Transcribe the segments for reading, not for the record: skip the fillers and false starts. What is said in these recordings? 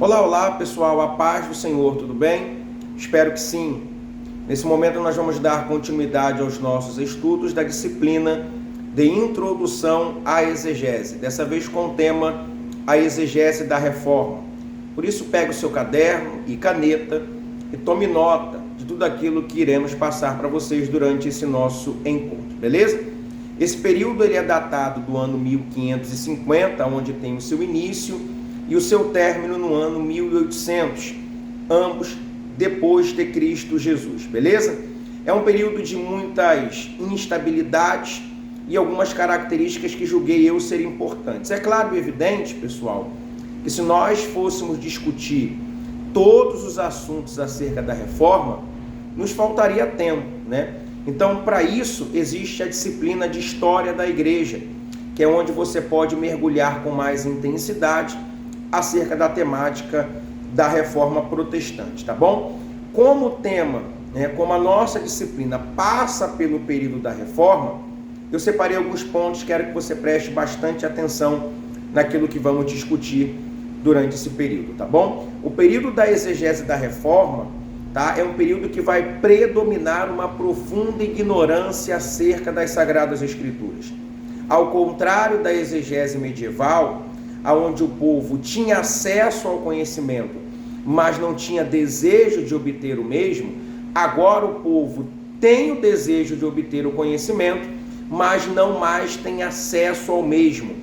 Olá, olá pessoal, a paz do Senhor, tudo bem? Espero que sim. Nesse momento nós vamos dar continuidade aos nossos estudos da disciplina de Introdução à Exegese, dessa vez com o tema A Exegese da Reforma. Por isso pegue o seu caderno e caneta e tome nota de tudo aquilo que iremos passar para vocês durante esse nosso encontro, beleza? Esse período ele é datado do ano 1550, onde tem o seu início, e o seu término no ano 1800, ambos depois de Cristo Jesus, beleza? É um período de muitas instabilidades e algumas características que julguei eu ser importantes. É claro e evidente, pessoal, que se nós fôssemos discutir todos os assuntos acerca da reforma, nos faltaria tempo, né? Então, para isso, existe a disciplina de História da Igreja, que é onde você pode mergulhar com mais intensidade acerca da temática da reforma protestante, tá bom? Como o tema, como a nossa disciplina passa pelo período da reforma, eu separei alguns pontos, quero que você preste bastante atenção naquilo que vamos discutir durante esse período, tá bom? O período da exegese da reforma, tá? É um período que vai predominar uma profunda ignorância acerca das Sagradas Escrituras. Ao contrário da exegese medieval, onde o povo tinha acesso ao conhecimento, mas não tinha desejo de obter o mesmo, agora o povo tem o desejo de obter o conhecimento, mas não mais tem acesso ao mesmo,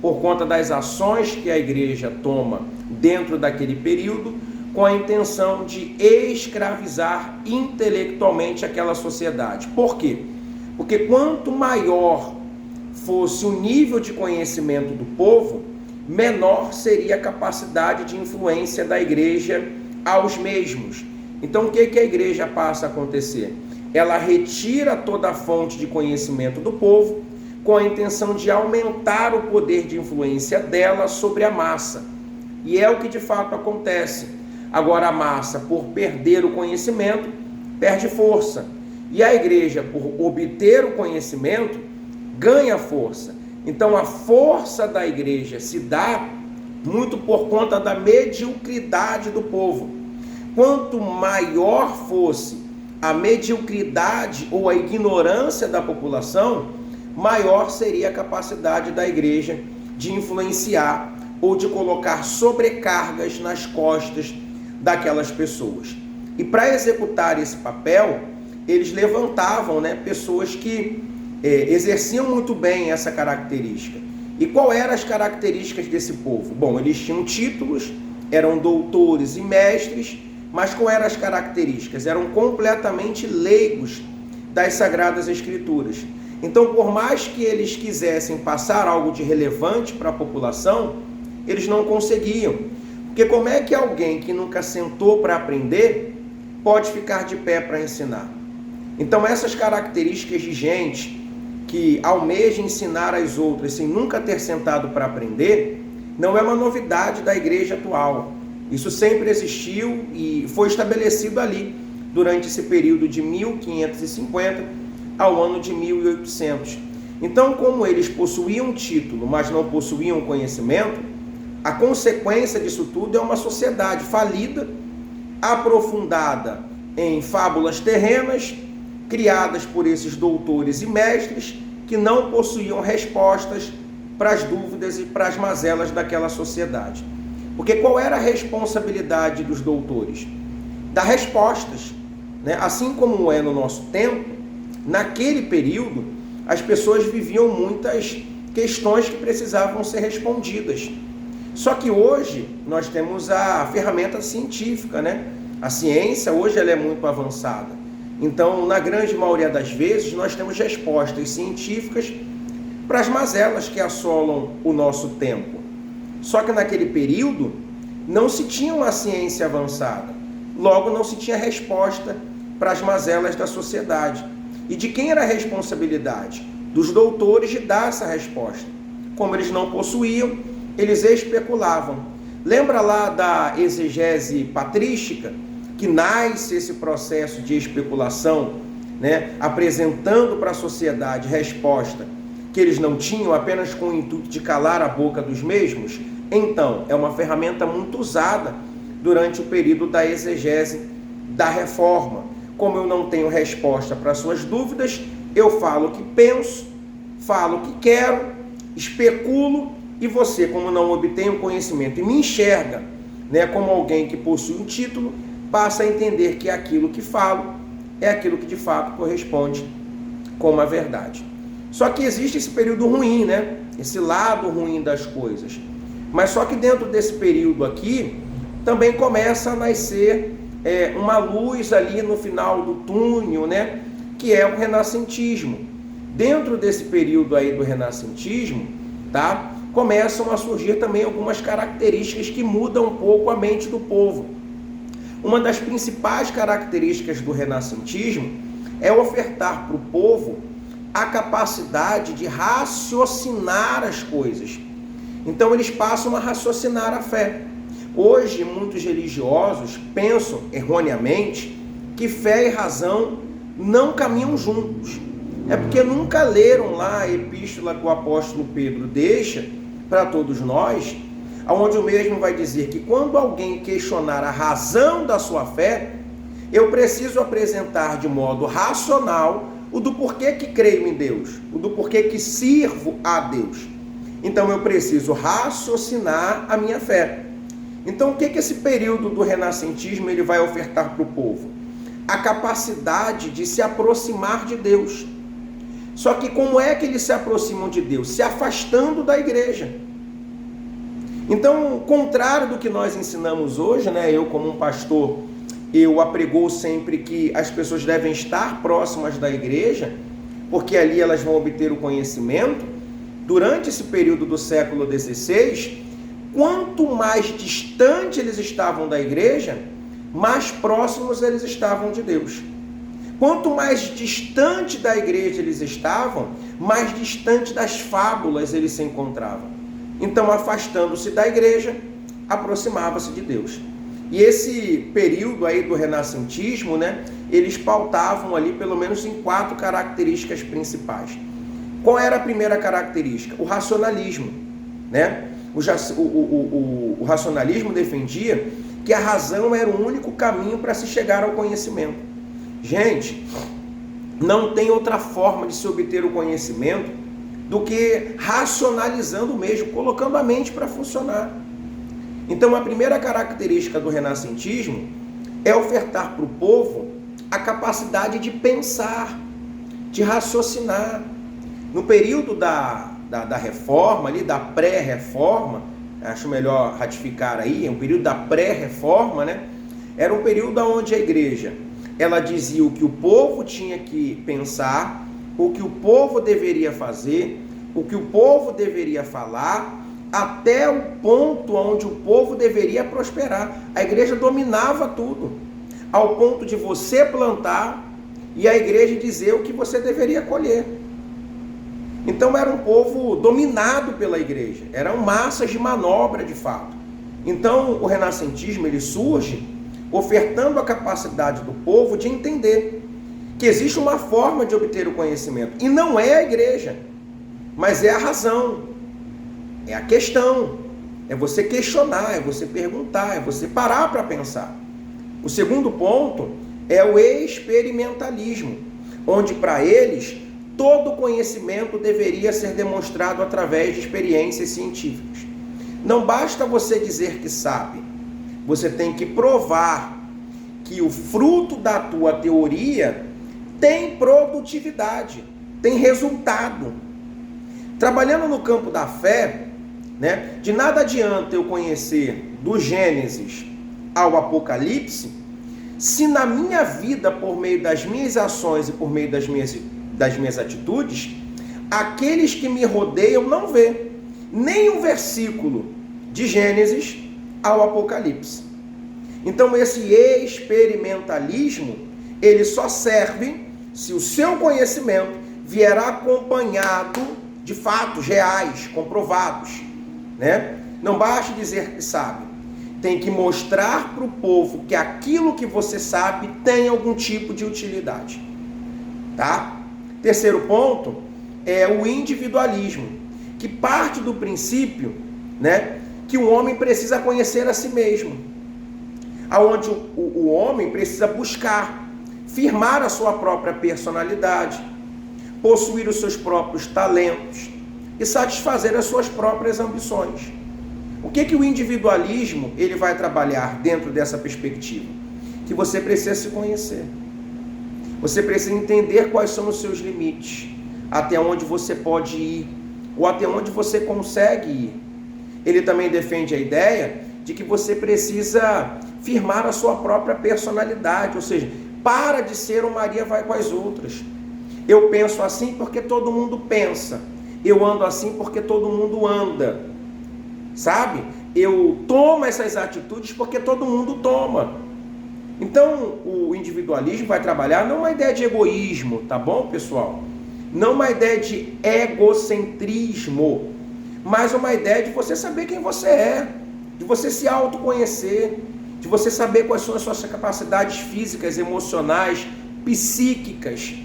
por conta das ações que a igreja toma dentro daquele período, com a intenção de escravizar intelectualmente aquela sociedade. Por quê? Porque quanto maior fosse o nível de conhecimento do povo, menor seria a capacidade de influência da igreja aos mesmos. Então, o que a igreja passa a acontecer? Ela retira toda a fonte de conhecimento do povo com a intenção de aumentar o poder de influência dela sobre a massa. E é o que de fato acontece. Agora a massa, por perder o conhecimento, perde força. E a igreja, por obter o conhecimento, ganha força. Então a força da igreja se dá muito por conta da mediocridade do povo. Quanto maior fosse a mediocridade ou a ignorância da população, maior seria a capacidade da igreja de influenciar ou de colocar sobrecargas nas costas daquelas pessoas. E para executar esse papel, eles levantavam, pessoas que exerciam muito bem essa característica. E qual eram as características desse povo? Bom, eles tinham títulos, eram doutores e mestres, mas qual eram as características? Eram completamente leigos das Sagradas Escrituras. Então, por mais que eles quisessem passar algo de relevante para a população, eles não conseguiam. Porque como é que alguém que nunca sentou para aprender pode ficar de pé para ensinar? Então, essas características de gente que almeja ensinar as outras sem nunca ter sentado para aprender, não é uma novidade da igreja atual. Isso sempre existiu e foi estabelecido ali durante esse período de 1550 ao ano de 1800. Então, como eles possuíam título, mas não possuíam conhecimento, a consequência disso tudo é uma sociedade falida, aprofundada em fábulas terrenas, criadas por esses doutores e mestres que não possuíam respostas para as dúvidas e para as mazelas daquela sociedade. Porque qual era a responsabilidade dos doutores? Dar respostas, Assim como é no nosso tempo, naquele período, as pessoas viviam muitas questões que precisavam ser respondidas. Só que hoje nós temos a ferramenta científica, A ciência hoje ela é muito avançada. Então, na grande maioria das vezes, nós temos respostas científicas para as mazelas que assolam o nosso tempo. Só que naquele período, não se tinha uma ciência avançada. Logo, não se tinha resposta para as mazelas da sociedade. E de quem era a responsabilidade? Dos doutores de dar essa resposta. Como eles não possuíam, eles especulavam. Lembra lá da exegese patrística? Que nasce esse processo de especulação, apresentando para a sociedade resposta que eles não tinham, apenas com o intuito de calar a boca dos mesmos? Então, é uma ferramenta muito usada durante o período da exegese da reforma. Como eu não tenho resposta para suas dúvidas, eu falo o que penso, falo o que quero, especulo, e você, como não obtém o conhecimento e me enxerga, né, como alguém que possui um título, passa a entender que aquilo que falo é aquilo que de fato corresponde como a verdade. Só que existe esse período ruim, né? Esse lado ruim das coisas. Mas só que dentro desse período aqui, também começa a nascer uma luz ali no final do túnel, né? Que é o renascentismo. Dentro desse período aí do renascentismo, tá? Começam a surgir também algumas características que mudam um pouco a mente do povo. Uma das principais características do renascentismo é ofertar para o povo a capacidade de raciocinar as coisas. Então eles passam a raciocinar a fé. Hoje, muitos religiosos pensam erroneamente que fé e razão não caminham juntos. É porque nunca leram lá a epístola que o apóstolo Pedro deixa para todos nós, onde o mesmo vai dizer que quando alguém questionar a razão da sua fé, eu preciso apresentar de modo racional o do porquê que creio em Deus, o do porquê que sirvo a Deus. Então eu preciso raciocinar a minha fé. Então o que esse período do renascentismo ele vai ofertar para o povo? A capacidade de se aproximar de Deus. Só que como é que eles se aproximam de Deus? Se afastando da igreja. Então, contrário do que nós ensinamos hoje, né? Eu como um pastor, eu apregou sempre que as pessoas devem estar próximas da igreja, porque ali elas vão obter o conhecimento. Durante esse período do século XVI, quanto mais distante eles estavam da igreja, mais próximos eles estavam de Deus. Quanto mais distante da igreja eles estavam, mais distante das fábulas eles se encontravam. Então, afastando-se da igreja, aproximava-se de Deus. E esse período aí do renascentismo, né, eles pautavam ali pelo menos em 4 características principais. Qual era a primeira característica? O racionalismo, né? O racionalismo defendia que a razão era o único caminho para se chegar ao conhecimento. Gente, não tem outra forma de se obter o conhecimento do que racionalizando mesmo, colocando a mente para funcionar. Então, a primeira característica do renascentismo é ofertar para o povo a capacidade de pensar, de raciocinar. No período da reforma, ali, da pré-reforma, acho melhor ratificar aí, é um período da pré-reforma, né? Era um período onde a igreja, ela dizia o que o povo tinha que pensar, o que o povo deveria fazer, o que o povo deveria falar, até o ponto onde o povo deveria prosperar. A igreja dominava tudo, ao ponto de você plantar e a igreja dizer o que você deveria colher. Então era um povo dominado pela igreja, eram massas de manobra de fato. Então o renascentismo ele surge ofertando a capacidade do povo de entender que existe uma forma de obter o conhecimento, e não é a igreja, mas é a razão, é a questão, é você questionar, é você perguntar, é você parar para pensar. O segundo ponto é o experimentalismo, onde para eles todo conhecimento deveria ser demonstrado através de experiências científicas. Não basta você dizer que sabe, você tem que provar que o fruto da tua teoria tem produtividade, tem resultado. Trabalhando no campo da fé, né, de nada adianta eu conhecer do Gênesis ao Apocalipse, se na minha vida, por meio das minhas ações e por meio das minhas atitudes, aqueles que me rodeiam não vê nem um versículo de Gênesis ao Apocalipse. Então esse experimentalismo, ele só serve se o seu conhecimento vier acompanhado de fatos reais, comprovados, né? Não basta dizer que sabe, tem que mostrar para o povo que aquilo que você sabe tem algum tipo de utilidade, tá? Terceiro ponto é o individualismo, que parte do princípio, né, que o homem precisa conhecer a si mesmo, aonde o homem precisa buscar, firmar a sua própria personalidade, possuir os seus próprios talentos e satisfazer as suas próprias ambições. O que o individualismo ele vai trabalhar dentro dessa perspectiva? Que você precisa se conhecer. Você precisa entender quais são os seus limites, até onde você pode ir, ou até onde você consegue ir. Ele também defende a ideia de que você precisa firmar a sua própria personalidade, ou seja, para de ser um Maria vai com as outras. Eu penso assim porque todo mundo pensa. Eu ando assim porque todo mundo anda. Sabe? Eu tomo essas atitudes porque todo mundo toma. Então, o individualismo vai trabalhar não uma ideia de egoísmo, tá bom, pessoal? Não uma ideia de egocentrismo, mas uma ideia de você saber quem você é, de você se autoconhecer, de você saber quais são as suas capacidades físicas, emocionais, psíquicas.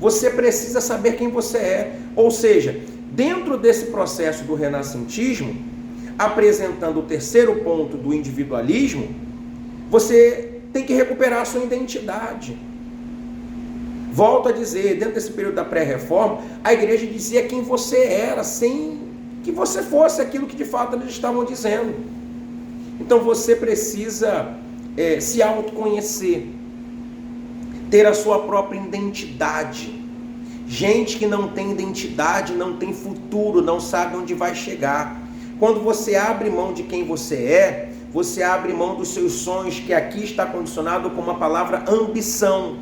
Você precisa saber quem você é. Ou seja, dentro desse processo do renascentismo, apresentando o terceiro ponto do individualismo, você tem que recuperar a sua identidade. Volto a dizer, dentro desse período da pré-reforma, a igreja dizia quem você era, sem que você fosse aquilo que de fato eles estavam dizendo. Então você precisa se autoconhecer, ter a sua própria identidade. Gente que não tem identidade, não tem futuro, não sabe onde vai chegar. Quando você abre mão de quem você abre mão dos seus sonhos, que aqui está condicionado com uma palavra ambição.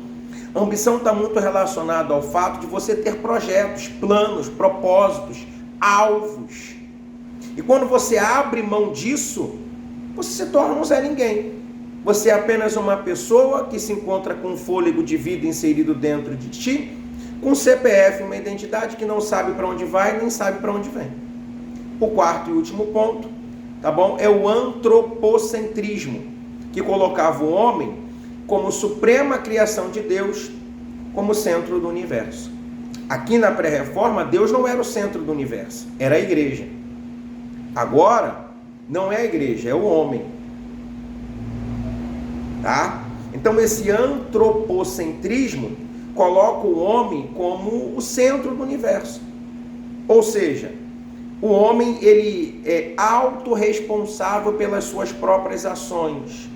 Ambição está muito relacionada ao fato de você ter projetos, planos, propósitos, alvos. E quando você abre mão disso, você se torna um Zé Ninguém. Você é apenas uma pessoa que se encontra com um fôlego de vida inserido dentro de ti, com CPF, uma identidade que não sabe para onde vai, nem sabe para onde vem. O quarto e último ponto, tá bom? É o antropocentrismo, que colocava o homem como suprema criação de Deus, como centro do universo. Aqui na pré-reforma, Deus não era o centro do universo, era a igreja. Agora, não é a igreja, é o homem. Tá? Então, esse antropocentrismo coloca o homem como o centro do universo. Ou seja, o homem ele é autorresponsável pelas suas próprias ações.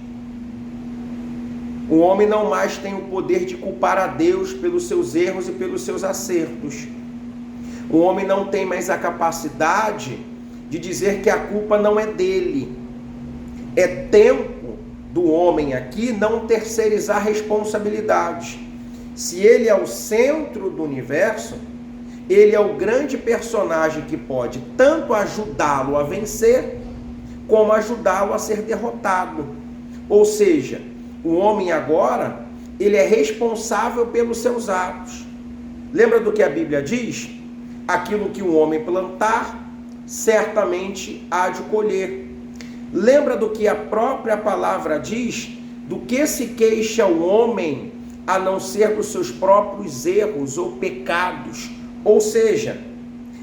O homem não mais tem o poder de culpar a Deus pelos seus erros e pelos seus acertos. O homem não tem mais a capacidade de dizer que a culpa não é dele. É tempo do homem aqui não terceirizar responsabilidades. Se ele é o centro do universo, ele é o grande personagem que pode tanto ajudá-lo a vencer, como ajudá-lo a ser derrotado. Ou seja, o homem agora, ele é responsável pelos seus atos. Lembra do que a Bíblia diz? Aquilo que o homem plantar, certamente há de colher. Lembra do que a própria palavra diz? Do que se queixa o homem, a não ser dos seus próprios erros ou pecados. Ou seja,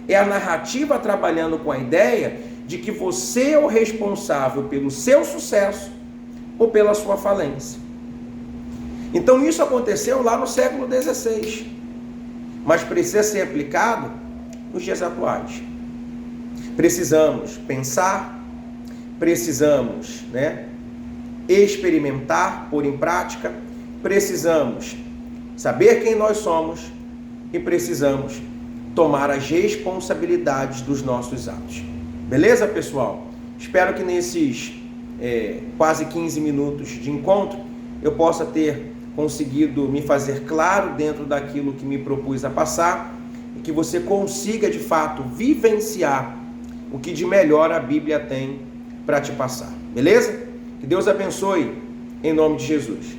é a narrativa trabalhando com a ideia de que você é o responsável pelo seu sucesso ou pela sua falência. Então isso aconteceu lá no século XVI, mas precisa ser aplicado nos dias atuais. Precisamos pensar, precisamos, experimentar, pôr em prática, precisamos saber quem nós somos e precisamos tomar as responsabilidades dos nossos atos. Beleza, pessoal? Espero que nesses quase 15 minutos de encontro eu possa ter conseguido me fazer claro dentro daquilo que me propus a passar e que você consiga de fato vivenciar o que de melhor a Bíblia tem para te passar. Beleza? Que Deus abençoe em nome de Jesus.